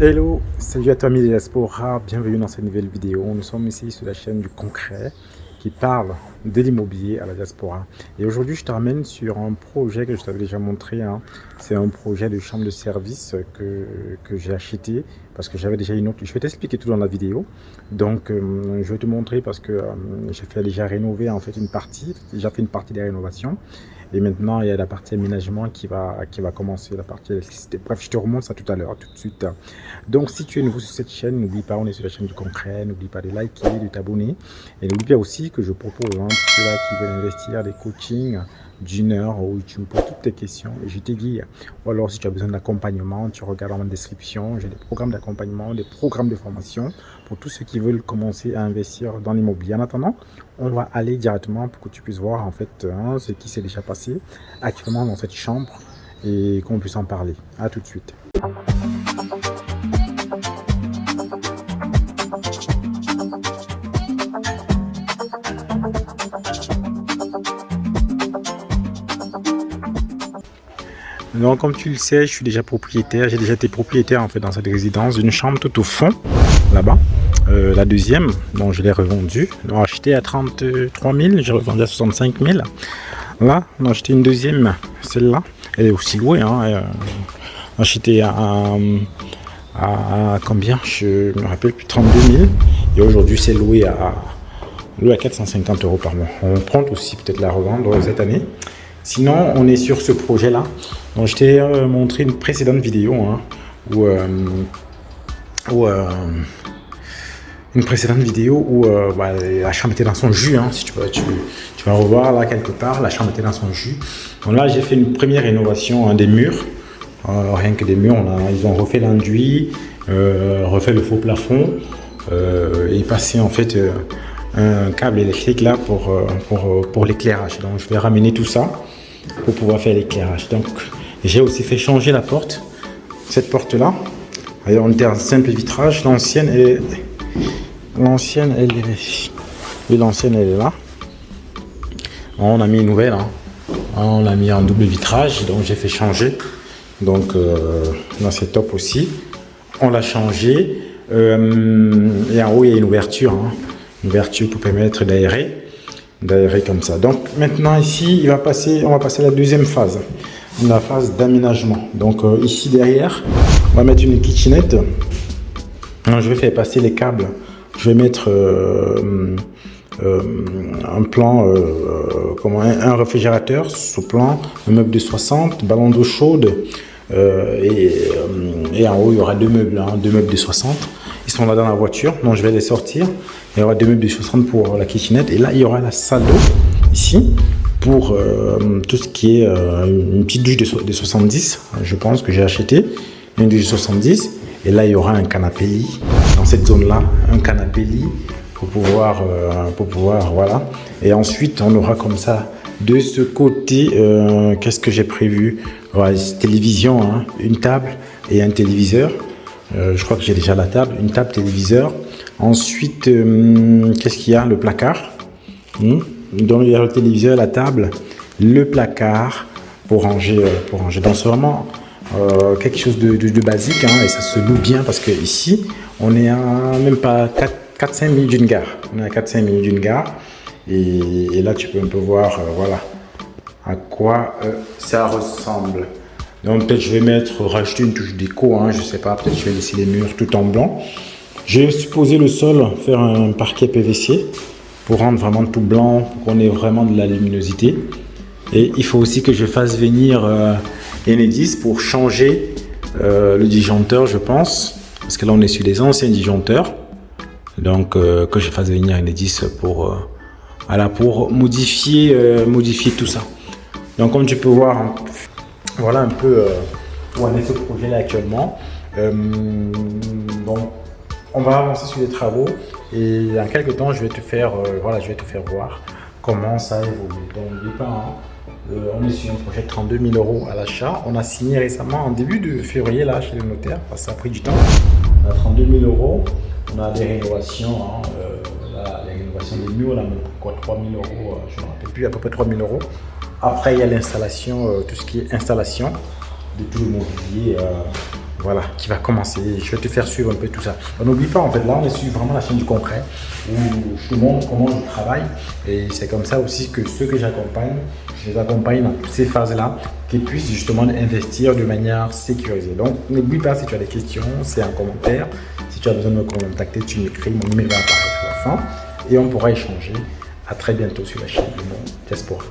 Hello, salut à toi Amis Diaspora, bienvenue dans cette nouvelle vidéo. Nous sommes ici sur la chaîne du concret qui parle de l'immobilier à la diaspora. Et aujourd'hui, je te ramène sur un projet que je t'avais déjà montré. C'est un projet de chambre de service que j'ai acheté parce que j'avais déjà une autre. Je vais t'expliquer tout dans la vidéo. Donc, je vais te montrer parce que j'ai fait déjà rénover en fait une partie. J'ai déjà fait une partie des rénovations. Et maintenant, il y a la partie aménagement qui va commencer, la partie électricité. Bref, je te remonte ça tout à l'heure, tout de suite. Donc, si tu es nouveau sur cette chaîne, n'oublie pas, on est sur la chaîne du concret, n'oublie pas de liker, de t'abonner. Et n'oublie pas aussi que je propose, pour ceux-là qui veulent investir, des coachings d'une heure où tu me poses toutes tes questions et je t'aiguille. Ou alors, si tu as besoin d'accompagnement, tu regardes dans ma description. J'ai des programmes d'accompagnement, des programmes de formation pour tous ceux qui veulent commencer à investir dans l'immobilier. En attendant, on va aller directement pour que tu puisses voir en fait ce qui s'est déjà passé actuellement dans cette chambre et qu'on puisse en parler. À tout de suite. Donc comme tu le sais, je suis déjà propriétaire, j'ai déjà été propriétaire en fait dans cette résidence, une chambre tout au fond là-bas. La deuxième, bon, je l'ai revendue, on a acheté à 33 000, j'ai revendu à 65 000. Là, on a acheté une deuxième, celle-là, elle est aussi louée, on a acheté à combien, je me rappelle plus, 32 000, et aujourd'hui c'est loué à 450 € par mois. On compte aussi peut-être la revendre cette année. Sinon, on est sur ce projet-là. Donc, je t'ai montré une précédente vidéo où la chambre était dans son jus. Si tu vas revoir là quelque part, la chambre était dans son jus. Donc là, j'ai fait une première rénovation des murs. Rien que des murs, ils ont refait l'enduit, refait le faux plafond et passé en fait un câble électrique là pour l'éclairage. Donc je vais ramener tout ça pour pouvoir faire l'éclairage. Donc j'ai aussi fait changer la porte, cette porte là. Alors, on était en simple vitrage, l'ancienne elle est là. On a mis une nouvelle, on l'a mis en double vitrage, donc j'ai fait changer. Donc là c'est top aussi. On l'a changé et en haut il y a une ouverture. Une ouverture pour permettre d'aérer comme ça. Donc maintenant ici, on va passer à la deuxième phase, la phase d'aménagement. Donc ici derrière, on va mettre une kitchenette. Alors, je vais faire passer les câbles. Je vais mettre un plan, un réfrigérateur sous plan, un meuble de 60, ballon d'eau chaude et en haut il y aura deux meubles de 60. Ils sont là dans la voiture, donc je vais les sortir. Il y aura deux meubles de 60 pour la kitchenette. Et là, il y aura la salle d'eau, ici, pour tout ce qui est une petite douche de 70, je pense, que j'ai acheté. Une douche de 70. Et là, il y aura un canapé lit. Dans cette zone-là, un canapé lit pour pouvoir, voilà. Et ensuite, on aura comme ça, de ce côté, qu'est-ce que j'ai prévu? Voilà, télévision, une table et un téléviseur. Je crois que j'ai déjà la table, une table téléviseur. Ensuite, qu'est-ce qu'il y a? Le placard. Donc il y a le téléviseur, la table, le placard pour ranger. Donc c'est vraiment quelque chose de basique et ça se loue bien parce que ici on est à même pas 4-5 minutes d'une gare. On est à 4-5 minutes d'une gare et là tu peux un peu voir voilà à quoi ça ressemble. Donc peut-être je vais rajouter une touche déco, je sais pas, peut-être je vais laisser les murs tout en blanc. Je vais supposer le sol, faire un parquet PVC pour rendre vraiment tout blanc, pour qu'on ait vraiment de la luminosité. Et il faut aussi que je fasse venir Enedis pour changer le disjoncteur, je pense, parce que là on est sur des anciens disjoncteurs. Donc que je fasse venir Enedis pour modifier tout ça. Donc comme tu peux voir, voilà un peu où en est ce projet là actuellement. Donc on va avancer sur les travaux et dans quelques temps je vais te faire voir comment ça évolue. Donc n'oublie pas, on est sur un projet de 32 000 € à l'achat. On a signé récemment en début de février là chez le notaire parce que ça a pris du temps. On a 32 000 €. On a des rénovations, les rénovations des murs, on a même quoi 3 000 €, je ne me rappelle plus, à peu près 3 000 €. Après il y a l'installation, tout ce qui est installation de tout le mobilier voilà, qui va commencer. Je vais te faire suivre un peu tout ça. N'oublie pas, en fait, là, on est sur vraiment la chaîne du concret où je te montre comment je travaille. Et c'est comme ça aussi que ceux que j'accompagne, je les accompagne dans toutes ces phases-là, qu'ils puissent justement investir de manière sécurisée. Donc, n'oublie pas, si tu as des questions, c'est un commentaire. Si tu as besoin de me contacter, tu m'écris, mon numéro va apparaître à la fin et on pourra échanger. À très bientôt sur la chaîne du Monde Diaspora.